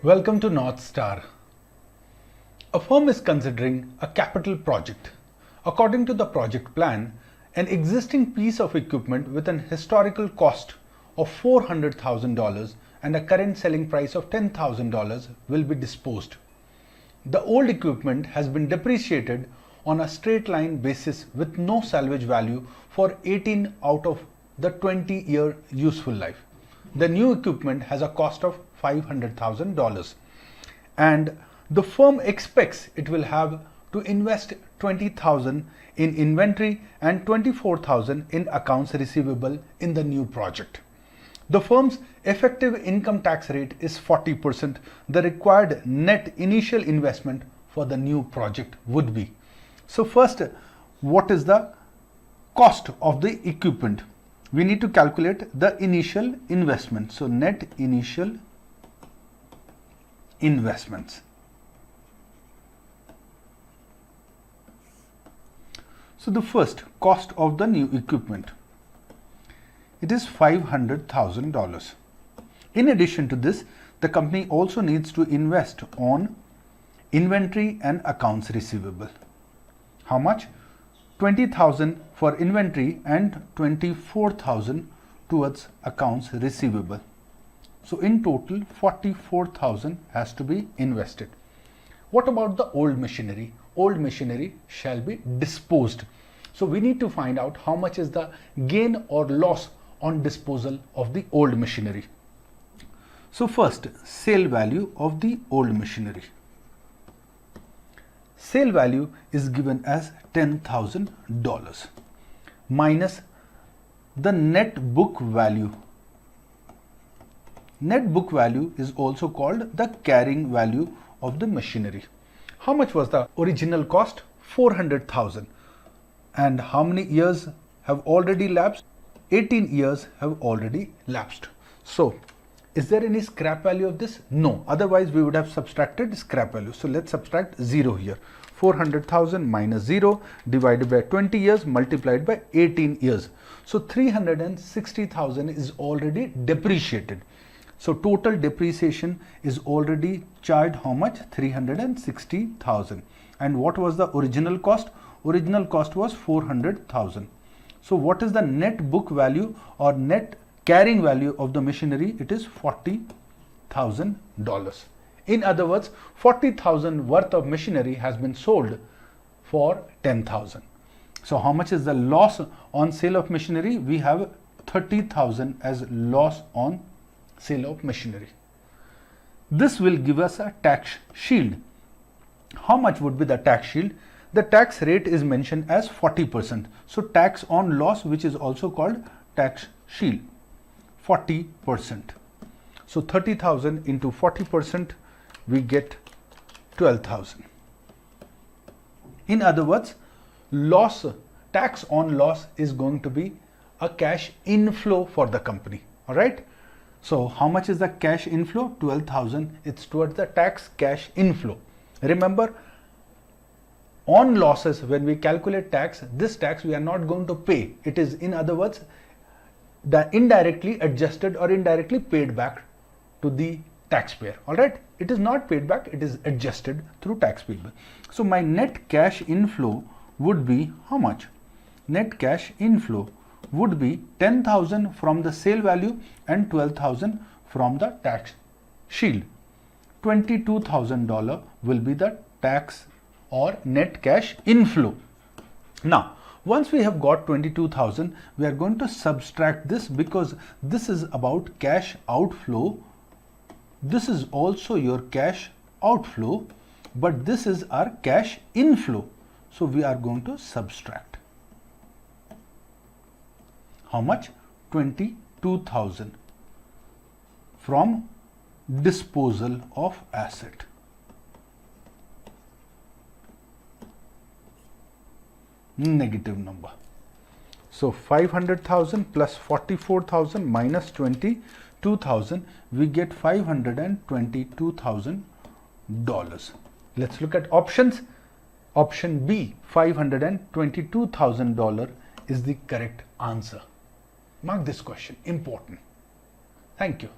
Welcome to North Star. A firm is considering a capital project. According to the project plan, an existing piece of equipment with an historical cost of $400,000 and a current selling price of $10,000 will be disposed. The old equipment has been depreciated on a straight line basis with no salvage value for 18 out of the 20-year useful life. The new equipment has a cost of $500,000 and the firm expects it will have to invest $20,000 in inventory and $24,000 in accounts receivable in the new project. The firm's effective income tax rate is 40%. The required net initial investment for the new project would be. So first, what is the cost of the equipment? We need to calculate the initial investment. So net initial investments. So the first cost of the new equipment, it is $500,000. In addition to this, the company also needs to invest on inventory and accounts receivable. How much? $20,000 for inventory and $24,000 towards accounts receivable. So in total, $44,000 has to be invested. What about the old machinery? Old machinery shall be disposed. So we need to find out how much is the gain or loss on disposal of the old machinery. So first, sale value of the old machinery. Sale value is given as $10,000 minus the net book value. Net book value is also called the carrying value of the machinery. How much was the original cost? $400,000. And how many years have already lapsed? 18 years have already lapsed. So, is there any scrap value of this? No. Otherwise, we would have subtracted scrap value. So, let's subtract 0 here. 400,000 minus 0 divided by 20 years multiplied by 18 years. So, 360,000 is already depreciated. So total depreciation is already charged how much? 360,000. And what was the original cost? Original cost was 400,000. So what is the net book value or net carrying value of the machinery? It is $40,000. In other words, 40,000 worth of machinery has been sold for 10,000. So how much is the loss on sale of machinery? We have 30,000 as loss on sale of machinery. This will give us a tax shield. How much would be the tax shield? The tax rate is mentioned as 40%. So tax on loss, which is also called tax shield, 40%. So 30,000 into 40%, we get 12,000. In other words, tax on loss is going to be a cash inflow for the company. All right. So how much is the cash inflow? 12,000. It's towards the tax cash inflow. Remember, on losses, when we calculate tax, this tax we are not going to pay. It is, in other words, the indirectly adjusted or indirectly paid back to the taxpayer. All right. It is not paid back. It is adjusted through tax payable. So my net cash inflow would be how much? Net cash inflow would be 10,000 from the sale value and 12,000 from the tax shield. $22,000 will be the tax or net cash inflow. Now, once we have got 22,000, we are going to subtract this because this is about cash outflow. This is also your cash outflow, but this is our cash inflow. So we are going to subtract. How much? 22,000 from disposal of asset. Negative number. So 500,000 plus 44,000 minus 22,000, we get $522,000. Let's look at options. Option B, $522,000 is the correct answer. Mark this question, important. Thank you.